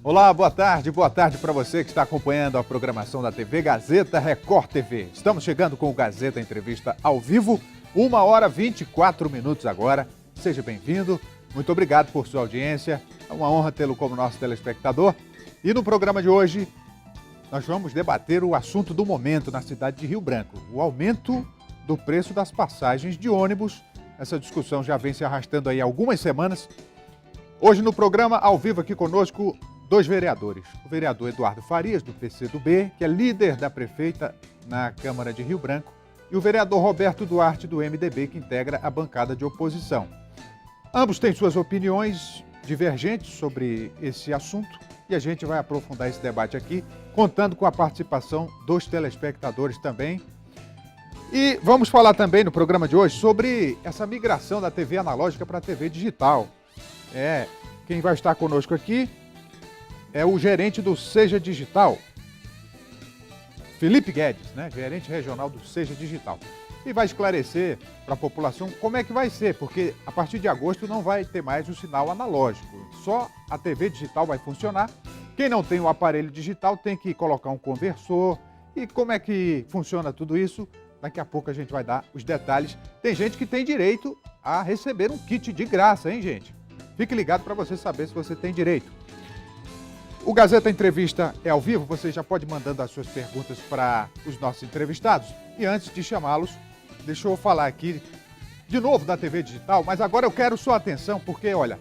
Olá, boa tarde para você que está acompanhando a programação da TV Gazeta Record TV. Estamos chegando com o Gazeta Entrevista ao vivo, 1h24 agora. Seja bem-vindo, muito obrigado por sua audiência, é uma honra tê-lo como nosso telespectador. E no programa de hoje, nós vamos debater o assunto do momento na cidade de Rio Branco, o aumento do preço das passagens de ônibus. Essa discussão já vem se arrastando aí há algumas semanas. Hoje no programa, ao vivo aqui conosco, dois vereadores. O vereador Eduardo Farias, do PCdoB, que é líder da prefeita na Câmara de Rio Branco, e o vereador Roberto Duarte, do MDB, que integra a bancada de oposição. Ambos têm suas opiniões divergentes sobre esse assunto e a gente vai aprofundar esse debate aqui, contando com a participação dos telespectadores também. E vamos falar também no programa de hoje sobre essa migração da TV analógica para a TV digital. Quem vai estar conosco aqui é o gerente do Seja Digital, Felipe Guedes, gerente regional do Seja Digital. E vai esclarecer para a população como é que vai ser, porque a partir de agosto não vai ter mais o sinal analógico, só a TV digital vai funcionar. Quem não tem o aparelho digital tem que colocar um conversor. E como é que funciona tudo isso? Daqui a pouco a gente vai dar os detalhes. Tem gente que tem direito a receber um kit de graça, hein, gente? Fique ligado para você saber se você tem direito. O Gazeta Entrevista é ao vivo, você já pode ir mandando as suas perguntas para os nossos entrevistados. E antes de chamá-los, deixa eu falar aqui de novo da TV digital, mas agora eu quero sua atenção, porque, olha,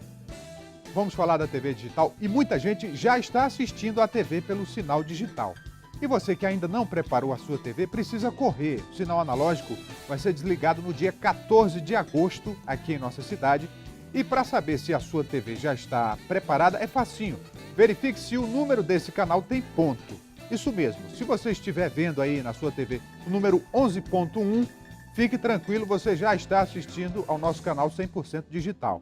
vamos falar da TV digital e muita gente já está assistindo a TV pelo sinal digital. E você que ainda não preparou a sua TV, precisa correr. O sinal analógico vai ser desligado no dia 14 de agosto aqui em nossa cidade. E para saber se a sua TV já está preparada, é facinho. Verifique se o número desse canal tem ponto. Isso mesmo, se você estiver vendo aí na sua TV o número 11.1, fique tranquilo, você já está assistindo ao nosso canal 100% digital.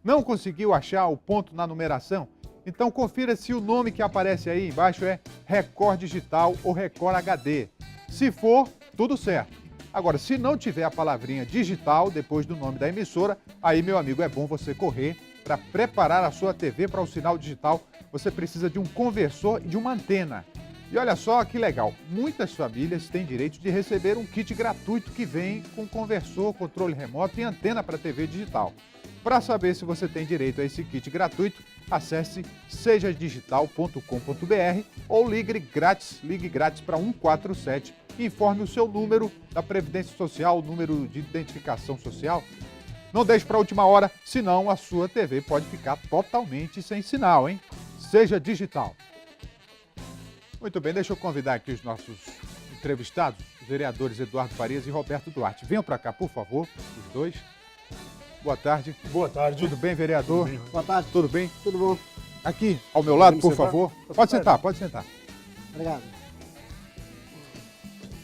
Não conseguiu achar o ponto na numeração? Então confira se o nome que aparece aí embaixo é Record Digital ou Record HD. Se for, tudo certo. Agora, se não tiver a palavrinha digital depois do nome da emissora, aí, meu amigo, é bom você correr para preparar a sua TV para o sinal digital. Você precisa de um conversor e de uma antena. E olha só que legal, muitas famílias têm direito de receber um kit gratuito que vem com conversor, controle remoto e antena para TV digital. Para saber se você tem direito a esse kit gratuito, acesse sejadigital.com.br ou ligue grátis para 147 e informe o seu número da Previdência Social, o número de identificação social. Não deixe para a última hora, senão a sua TV pode ficar totalmente sem sinal, hein? Seja Digital. Muito bem, deixa eu convidar aqui os nossos entrevistados, os vereadores Eduardo Farias e Roberto Duarte. Venham para cá, por favor, os dois. Boa tarde. Boa tarde. Tudo bem, vereador? Tudo bem. Boa tarde. Tudo bem? Tudo bom? Aqui, ao meu lado, por sentar? favor. Pode sentar, pode sentar. Obrigado.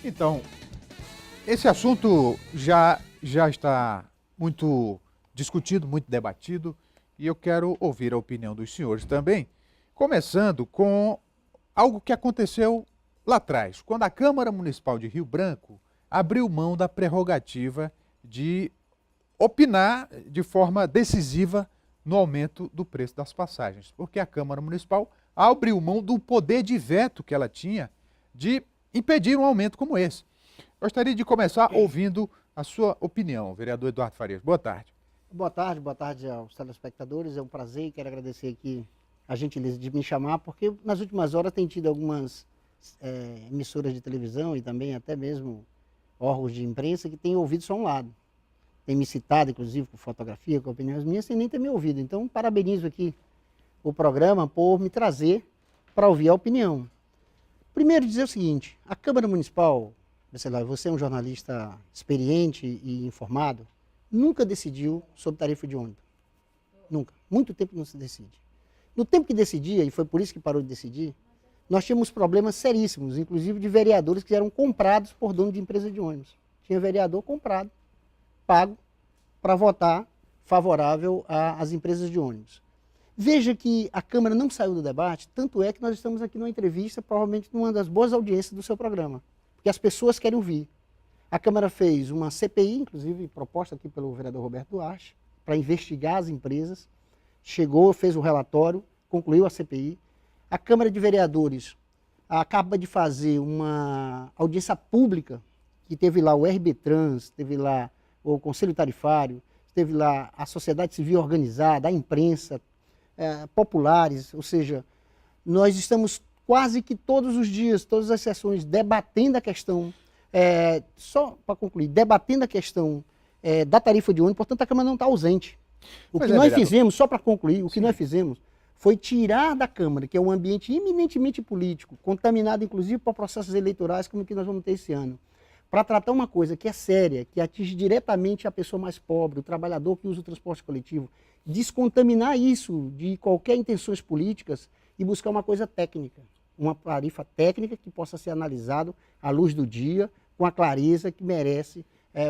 Então, esse assunto já está muito discutido, muito debatido, e eu quero ouvir a opinião dos senhores também, começando com algo que aconteceu lá atrás, quando a Câmara Municipal de Rio Branco abriu mão da prerrogativa de opinar de forma decisiva no aumento do preço das passagens, porque a Câmara Municipal abriu mão do poder de veto que ela tinha de impedir um aumento como esse. Gostaria de começar ouvindo a sua opinião, vereador Eduardo Farias. Boa tarde. Boa tarde aos telespectadores. É um prazer e quero agradecer aqui a gentileza de me chamar, porque nas últimas horas tem tido algumas emissoras de televisão e também até mesmo órgãos de imprensa que têm ouvido só um lado. Tem me citado, inclusive, com fotografia, com opiniões minhas, sem nem ter me ouvido. Então, parabenizo aqui o programa por me trazer para ouvir a opinião. Primeiro, dizer o seguinte, a Câmara Municipal, você é um jornalista experiente e informado, nunca decidiu sobre tarifa de ônibus. Nunca. Muito tempo não se decide. No tempo que decidia, e foi por isso que parou de decidir, nós tínhamos problemas seríssimos, inclusive de vereadores que eram comprados por dono de empresa de ônibus. Tinha vereador comprado, pago, para votar favorável às empresas de ônibus. Veja que a Câmara não saiu do debate, tanto é que nós estamos aqui numa entrevista, provavelmente numa das boas audiências do seu programa, porque as pessoas querem ouvir. A Câmara fez uma CPI, inclusive proposta aqui pelo vereador Roberto Duarte, para investigar as empresas, chegou, fez o relatório, concluiu a CPI. A Câmara de Vereadores acaba de fazer uma audiência pública, que teve lá o RBtrans, teve lá o Conselho Tarifário, teve lá a sociedade civil organizada, a imprensa, populares, ou seja, nós estamos quase que todos os dias, todas as sessões, debatendo a questão, só para concluir, debatendo a questão da tarifa de ônibus, portanto a Câmara não está ausente. O que nós fizemos, só para concluir, o que nós fizemos foi tirar da Câmara, que é um ambiente eminentemente político, contaminado inclusive por processos eleitorais como o que nós vamos ter esse ano, para tratar uma coisa que é séria, que atinge diretamente a pessoa mais pobre, o trabalhador que usa o transporte coletivo, descontaminar isso de qualquer intenções políticas e buscar uma coisa técnica, uma tarifa técnica que possa ser analisado à luz do dia, com a clareza que merece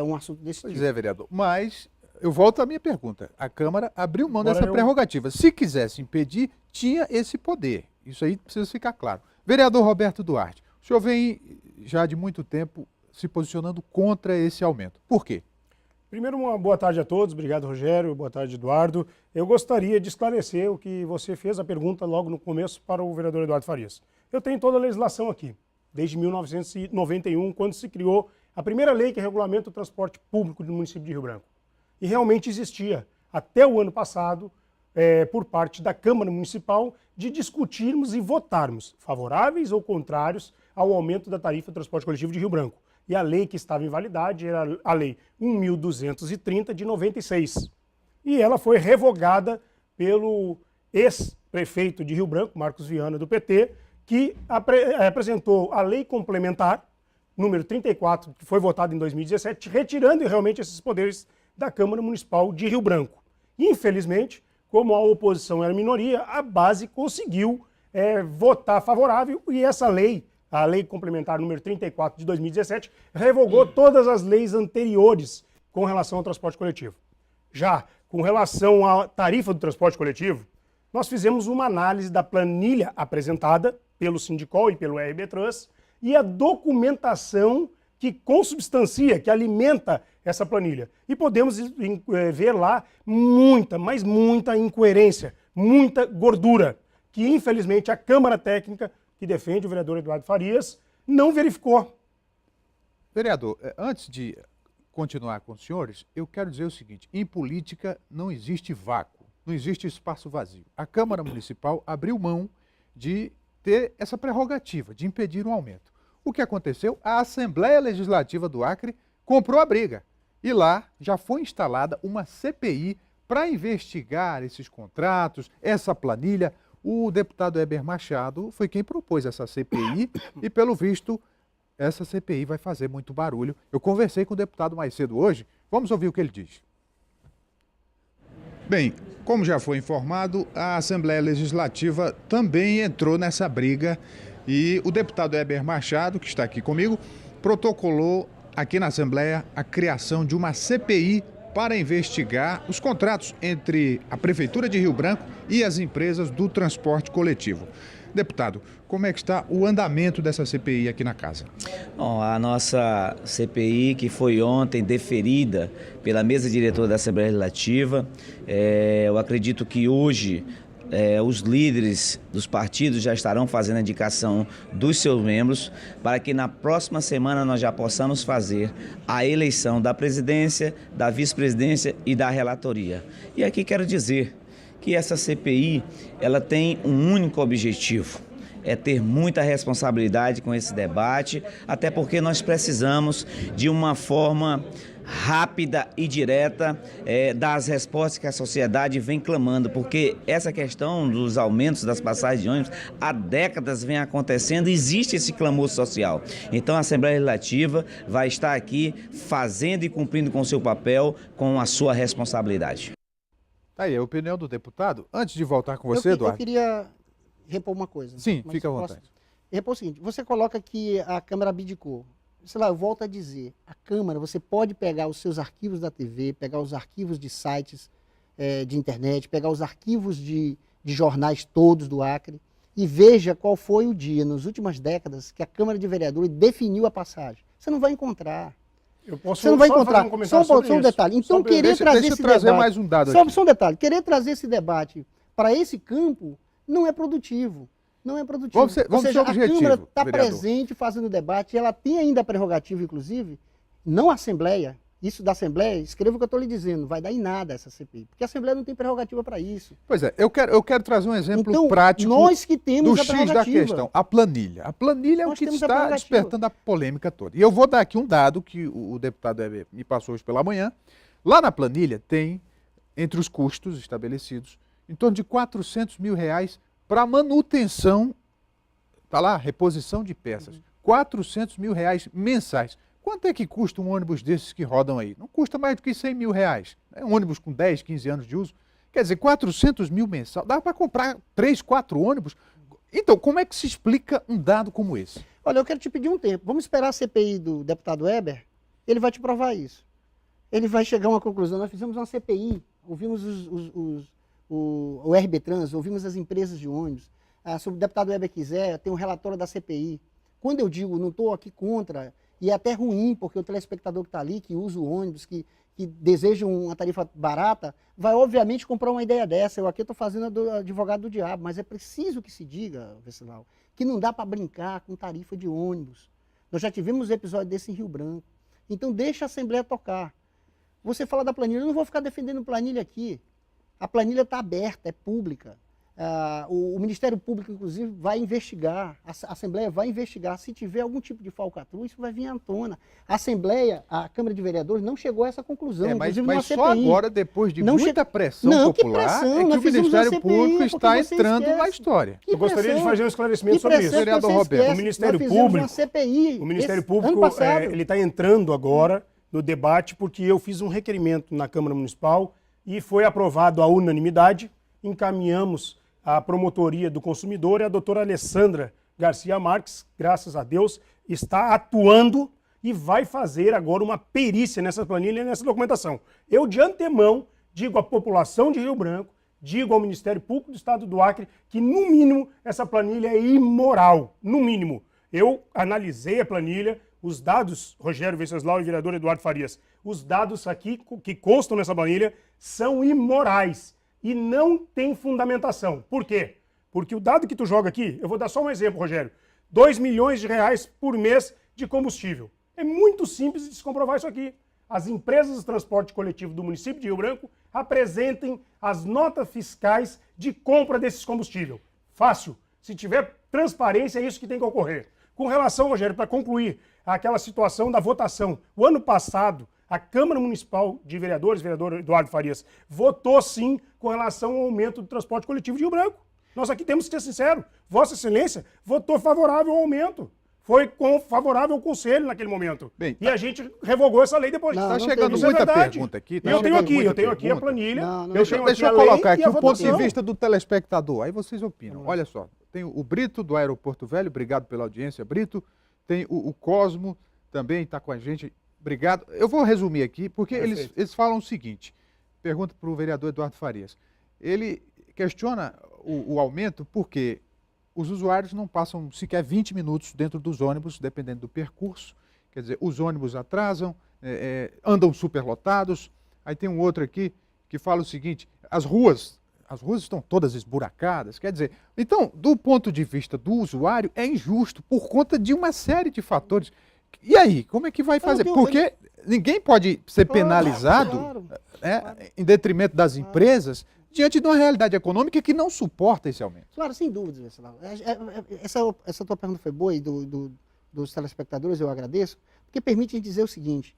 um assunto desse tipo. Pois é, vereador, mas eu volto à minha pergunta. A Câmara abriu mão dessa prerrogativa. Se quisesse impedir, tinha esse poder. Isso aí precisa ficar claro. Vereador Roberto Duarte, o senhor vem já de muito tempo se posicionando contra esse aumento. Por quê? Primeiro, uma boa tarde a todos. Obrigado, Rogério. Boa tarde, Eduardo. Eu gostaria de esclarecer o que você fez a pergunta logo no começo para o vereador Eduardo Farias. Eu tenho toda a legislação aqui, desde 1991, quando se criou a primeira lei que regulamenta o transporte público do município de Rio Branco. E realmente existia, até o ano passado, por parte da Câmara Municipal, de discutirmos e votarmos favoráveis ou contrários ao aumento da tarifa do transporte coletivo de Rio Branco. E a lei que estava em validade era a Lei 1.230 de 96. E ela foi revogada pelo ex-prefeito de Rio Branco, Marcos Viana, do PT, que apresentou a Lei Complementar, número 34, que foi votada em 2017, retirando realmente esses poderes da Câmara Municipal de Rio Branco. Infelizmente, como a oposição era minoria, a base conseguiu votar favorável e essa lei, a Lei Complementar número 34 de 2017, revogou todas as leis anteriores com relação ao transporte coletivo. Já com relação à tarifa do transporte coletivo, nós fizemos uma análise da planilha apresentada pelo Sindicol e pelo RBtrans e a documentação que consubstancia, que alimenta essa planilha. E podemos ver lá muita, mas muita incoerência, muita gordura, que infelizmente a Câmara Técnica, que defende o vereador Eduardo Farias, não verificou. Vereador, antes de continuar com os senhores, eu quero dizer o seguinte: em política não existe vácuo, não existe espaço vazio. A Câmara Municipal abriu mão de ter essa prerrogativa, de impedir um aumento. O que aconteceu? A Assembleia Legislativa do Acre comprou a briga. E lá já foi instalada uma CPI para investigar esses contratos, essa planilha. O deputado Heber Machado foi quem propôs essa CPI e, pelo visto, essa CPI vai fazer muito barulho. Eu conversei com o deputado mais cedo hoje. Vamos ouvir o que ele diz. Bem, como já foi informado, a Assembleia Legislativa também entrou nessa briga e o deputado Heber Machado, que está aqui comigo, protocolou aqui na Assembleia a criação de uma CPI para investigar os contratos entre a Prefeitura de Rio Branco e as empresas do transporte coletivo. Deputado, como é que está o andamento dessa CPI aqui na casa? Bom, a nossa CPI, que foi ontem deferida pela mesa diretora da Assembleia Legislativa, eu acredito que hoje os líderes dos partidos já estarão fazendo a indicação dos seus membros para que na próxima semana nós já possamos fazer a eleição da presidência, da vice-presidência e da relatoria. E aqui quero dizer que essa CPI ela tem um único objetivo, é ter muita responsabilidade com esse debate, até porque nós precisamos de uma forma rápida e direta das respostas que a sociedade vem clamando, porque essa questão dos aumentos das passagens de ônibus há décadas vem acontecendo, existe esse clamor social. Então a Assembleia Legislativa vai estar aqui fazendo e cumprindo com o seu papel, com a sua responsabilidade. Tá aí a opinião do deputado. Antes de voltar com você, Eduardo. Eu queria repor uma coisa. Sim, fica à vontade. Repor o seguinte, você coloca que a Câmara abdicou. Sei lá, eu volto a dizer, a Câmara, você pode pegar os seus arquivos da TV, pegar os arquivos de sites de internet, pegar os arquivos de jornais todos do Acre e veja qual foi o dia, nas últimas décadas, que a Câmara de Vereadores definiu a passagem. Você não vai encontrar. Você não vai encontrar. Só um detalhe. Então, deixa eu trazer mais um dado aqui. Só um detalhe. Querer trazer esse debate para esse campo não é produtivo. Não é produtivo. Vamos ser Ou seja, objetivo, a Câmara está vereador. presente fazendo debate, ela tem ainda a prerrogativa, inclusive, não a Assembleia, isso da Assembleia, escreva o que eu estou lhe dizendo, não vai dar em nada essa CPI, porque a Assembleia não tem prerrogativa para isso. Pois é, eu quero trazer um exemplo Então, prático nós que temos do a X da prerrogativa. questão, a planilha. A planilha é o Nós que temos a está prerrogativa. despertando a polêmica toda. E eu vou dar aqui um dado que o deputado Heber me passou hoje pela manhã. Lá na planilha tem, entre os custos estabelecidos, em torno de R$400 mil para manutenção, está lá, reposição de peças. R$400 mil mensais. Quanto é que custa um ônibus desses que rodam aí? Não custa mais do que R$100 mil. É um ônibus com 10, 15 anos de uso. Quer dizer, 400 mil mensal. Dá para comprar 3, 4 ônibus. Então, como é que se explica um dado como esse? Olha, eu quero te pedir um tempo. Vamos esperar a CPI do deputado Heber, ele vai te provar isso. Ele vai chegar a uma conclusão. Nós fizemos uma CPI, ouvimos o RB Trans, ouvimos as empresas de ônibus. Se o deputado Heber quiser, tem um relatório da CPI. Quando eu digo, não estou aqui contra, e é até ruim, porque o telespectador que está ali, que usa o ônibus, que deseja uma tarifa barata, vai obviamente comprar uma ideia dessa. Eu aqui estou fazendo advogado do diabo, mas é preciso que se diga, Venceslau, que não dá para brincar com tarifa de ônibus. Nós já tivemos episódio desse em Rio Branco. Então deixa a Assembleia tocar. Você fala da planilha, eu não vou ficar defendendo planilha aqui. A planilha está aberta, é pública. O Ministério Público, inclusive, vai investigar, a Assembleia vai investigar. Se tiver algum tipo de falcatrua, isso vai vir à tona. A Assembleia, a Câmara de Vereadores, não chegou a essa conclusão. Mas numa só CPI. agora, depois de Não muita pressão Não, que popular, pressão? é que Nós o fizemos uma Ministério CPI, Público porque está você entrando esquece. na história. Que Eu gostaria de pressão? fazer um esclarecimento Que sobre pressão isso. que Vereador você Roberto, esquece? o Ministério Nós fizemos Público- uma CPI. O Ministério ano Público passado. ele está entrando agora no debate porque eu fiz um requerimento na Câmara Municipal e foi aprovado à unanimidade. Encaminhamos à Promotoria do Consumidor e a doutora Alessandra Garcia Marques, graças a Deus, está atuando e vai fazer agora uma perícia nessa planilha e nessa documentação. Eu, de antemão, digo à população de Rio Branco, digo ao Ministério Público do Estado do Acre, que, no mínimo, essa planilha é imoral. No mínimo. Eu analisei a planilha, os dados, Rogério Venceslau e vereador Eduardo Farias, os dados aqui que constam nessa planilha são imorais e não tem fundamentação. Por quê? Porque o dado que tu joga aqui, eu vou dar só um exemplo, Rogério, R$2 milhões por mês de combustível. É muito simples de se comprovar isso aqui. As empresas de transporte coletivo do município de Rio Branco apresentem as notas fiscais de compra desses combustíveis. Fácil. Se tiver transparência, é isso que tem que ocorrer. Com relação, Rogério, para concluir, aquela situação da votação. O ano passado, a Câmara Municipal de Vereadores, vereador Eduardo Farias, votou sim com relação ao aumento do transporte coletivo de Rio Branco. Nós aqui temos que ser sinceros. Vossa Excelência votou favorável ao aumento. Foi favorável ao Conselho naquele momento. Bem, e a gente revogou essa lei depois. Não, Está não chegando teve. Isso é muita verdade. pergunta aqui. E tá eu tenho chegando aqui, muita eu tenho aqui a pergunta. planilha. Não, Deixa Deixa eu colocar aqui a o ponto de votação. vista do telespectador. Aí vocês opinam. Olha só, tem o Brito do Aeroporto Velho, obrigado pela audiência, Brito. Tem o Cosmo, também está com a gente, obrigado. Eu vou resumir aqui, porque eles falam o seguinte, pergunta para o vereador Eduardo Farias. Ele questiona o aumento porque os usuários não passam sequer 20 minutos dentro dos ônibus, dependendo do percurso. Quer dizer, os ônibus atrasam, andam superlotados. Aí tem um outro aqui que fala o seguinte, as ruas estão todas esburacadas. Quer dizer, então, do ponto de vista do usuário, é injusto por conta de uma série de fatores. E aí, como é que vai fazer? Porque ninguém pode ser penalizado em detrimento das empresas diante de uma realidade econômica que não suporta esse aumento. Claro, sem dúvidas, Venceslau. Essa tua pergunta foi boa e dos telespectadores eu agradeço, porque permite a gente dizer o seguinte,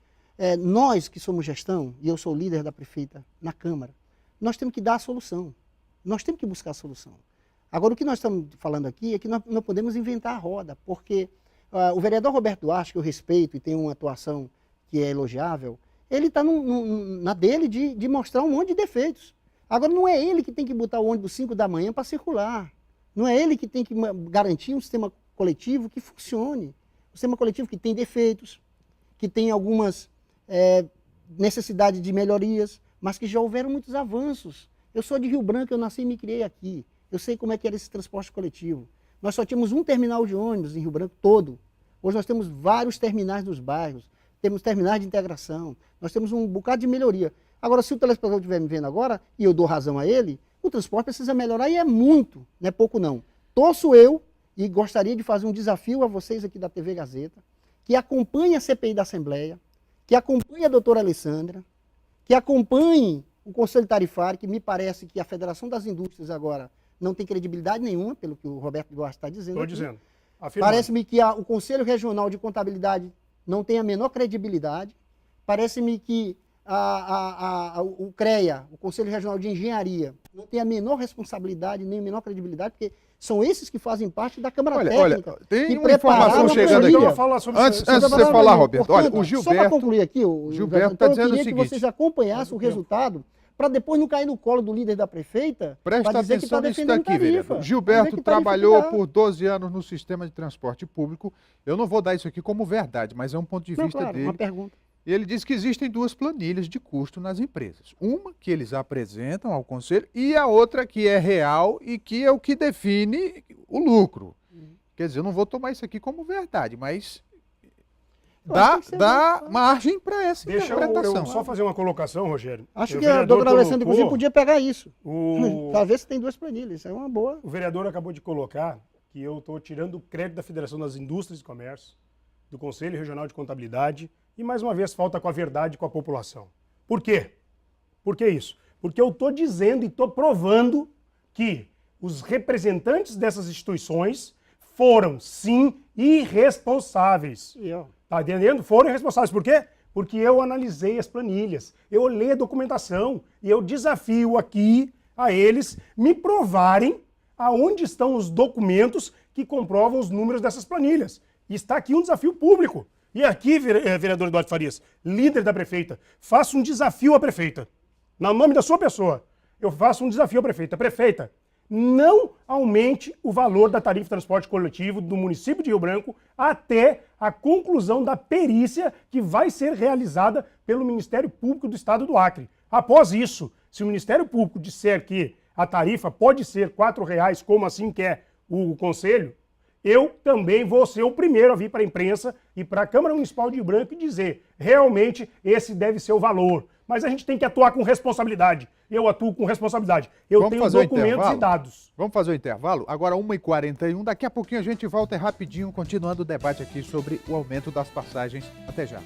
nós que somos gestão, e eu sou líder da prefeita na Câmara, nós temos que dar a solução, nós temos que buscar a solução. Agora, o que nós estamos falando aqui é que nós não podemos inventar a roda, porque o vereador Roberto Duarte, que eu respeito e tem uma atuação que é elogiável, ele está na dele de mostrar um monte de defeitos. Agora, não é ele que tem que botar o ônibus 5 da manhã para circular. Não é ele que tem que garantir um sistema coletivo que funcione. Um sistema coletivo que tem defeitos, que tem algumas necessidades de melhorias, mas que já houveram muitos avanços. Eu sou de Rio Branco, eu nasci e me criei aqui. Eu sei como é que era esse transporte coletivo. Nós só tínhamos um terminal de ônibus em Rio Branco todo. Hoje nós temos vários terminais nos bairros, temos terminais de integração, nós temos um bocado de melhoria. Agora, se o telespectador estiver me vendo agora, e eu dou razão a ele, o transporte precisa melhorar e é muito, não é pouco não. torço eu e gostaria de fazer um desafio a vocês aqui da TV Gazeta, que acompanhem a CPI da Assembleia, que acompanhem a doutora Alessandra, que acompanhem o Conselho Tarifário, que me parece que a Federação das Indústrias agora não tem credibilidade nenhuma, pelo que o Roberto Duarte está dizendo. Estou aqui. dizendo. Afirmando. Parece-me que o Conselho Regional de Contabilidade não tem a menor credibilidade. Parece-me que o CREA, o Conselho Regional de Engenharia, não tem a menor responsabilidade, nem a menor credibilidade, porque são esses que fazem parte da Câmara Técnica. Olha, tem que uma informação prepararam a chegando aqui. planilha. Antes de você falar, Roberto, olha, o Só para Gilberto concluir aqui, Gilberto então, está dizendo o eu queria que seguinte. vocês acompanhassem o resultado, para depois não cair no colo do líder da prefeita, Presta para dizer que está atenção nisso defendendo daqui, tarifa. vereador. Dizer Gilberto que tarifa trabalhou dá. por 12 anos no sistema de transporte público. Eu não vou dar isso aqui como verdade, mas é um ponto de Não, vista claro, dele. uma pergunta. E ele diz que existem duas planilhas de custo nas empresas. Uma que eles apresentam ao conselho e a outra que é real e que é o que define o lucro. Quer dizer, eu não vou tomar isso aqui como verdade, mas Eu acho que dá margem para essa Deixa interpretação. eu só fazer uma colocação, Rogério. Acho O que a vereador doutora Alessandra, colocou- inclusive, podia pegar isso. O... Para ver se tem duas planilhas. Isso é uma boa. O vereador acabou de colocar que eu estou tirando o crédito da Federação das Indústrias e Comércio, do Conselho Regional de Contabilidade, e mais uma vez falta com a verdade com a população. Por quê? Por que isso? porque eu estou dizendo e estou provando que os representantes dessas instituições foram, sim, irresponsáveis. Tá entendendo? Foram irresponsáveis. Por quê? Porque eu analisei as planilhas, eu olhei a documentação e eu desafio aqui a eles me provarem aonde estão os documentos que comprovam os números dessas planilhas. E está aqui um desafio público. E aqui, vereador Eduardo Farias, líder da prefeita, faço um desafio à prefeita. No nome da sua pessoa, eu faço um desafio à prefeita. Prefeita, não aumente o valor da tarifa de transporte coletivo do município de Rio Branco até a conclusão da perícia que vai ser realizada pelo Ministério Público do Estado do Acre. Após isso, se o Ministério Público disser que a tarifa pode ser R$ 4,00, como assim quer o Conselho, eu também vou ser o primeiro a vir para a imprensa e para a Câmara Municipal de Rio Branco e dizer, realmente, esse deve ser o valor. Mas a gente tem que atuar com responsabilidade. Eu atuo com responsabilidade. Eu tenho documentos e dados. Vamos fazer o intervalo? Agora 1h41, daqui a pouquinho a gente volta rapidinho, continuando o debate aqui sobre o aumento das passagens. Até já.